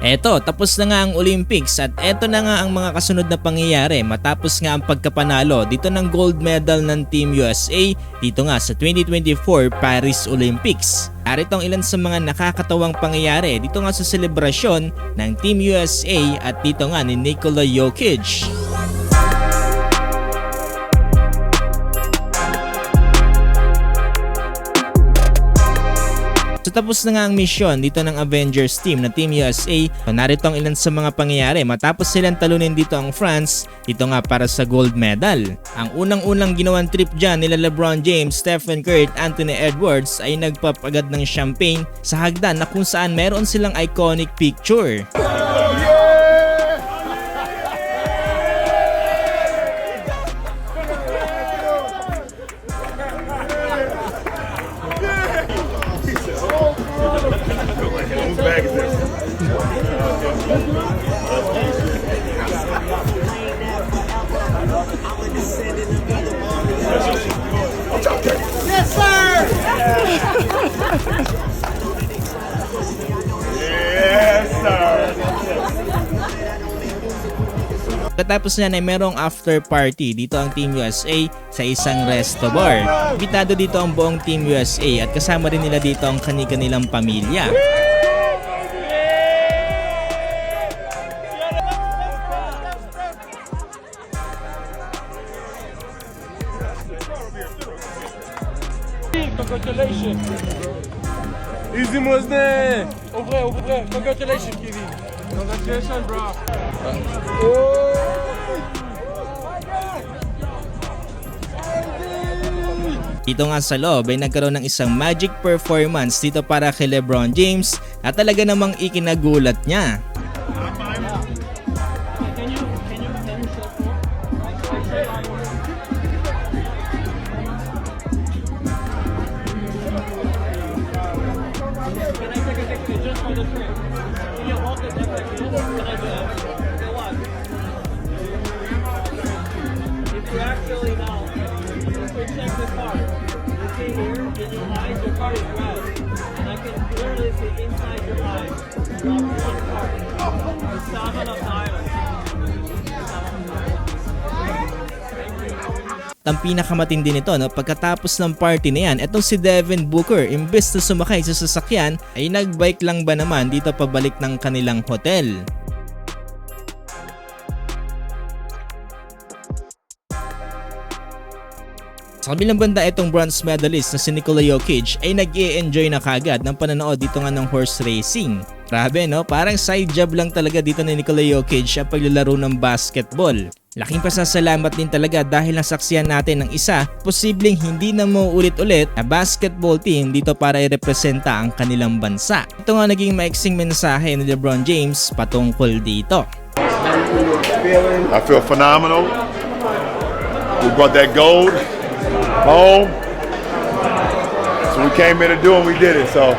Eto, tapos na nga ang Olympics at eto na nga ang mga kasunod na pangyayari matapos nga ang pagkapanalo dito ng gold medal ng Team USA dito nga sa 2024 Paris Olympics. Arito ang ilan sa mga nakakatawang pangyayari dito nga sa selebrasyon ng Team USA at dito nga ni Nikola Jokic. So tapos na nga ang misyon dito ng Avengers team na Team USA. So narito ang ilan sa mga pangyayari matapos silang talunin dito ang France dito nga para sa gold medal. Ang unang-unang ginawang trip dyan nila LeBron James, Stephen Curry at Anthony Edwards ay nagpapagad ng champagne sa hagdan na kung saan meron silang iconic picture. Yes, sir! Yes, sir! Katapos niyan ay merong after party dito ang Team USA sa isang resto bar. Imbitado dito ang buong Team USA at kasama rin nila dito ang kani-kanilang pamilya. Congratulations. Easy Mosne. Au vrai. Congratulations, Kevin. Congratulations, bro. Dito nga sa loob ay nagkaroon ng isang magic performance dito para kay LeBron James at talaga namang ikinagulat niya. Ang pinakamatindi nito, no, pagkatapos ng party na yan, etong si Devin Booker, imbes na sumakay sa sasakyan, ay nagbike lang ba naman dito pabalik ng kanilang hotel. Sa kabilang banda, itong bronze medalist na si Nikola Jokic ay nag-i-enjoy na kagad ng pananood dito nga ng horse racing. Grabe, no? Parang side job lang talaga dito ni Nikola Jokic ang paglalaro ng basketball. Laking pasasalamat din talaga dahil nasaksihan natin ng isa, posibleng hindi na mauulit-ulit na basketball team dito para i-representa ang kanilang bansa. Ito nga naging maiksing mensahe ni LeBron James patungkol dito. I feel phenomenal. We brought that gold home. So we came here to do and we did it. So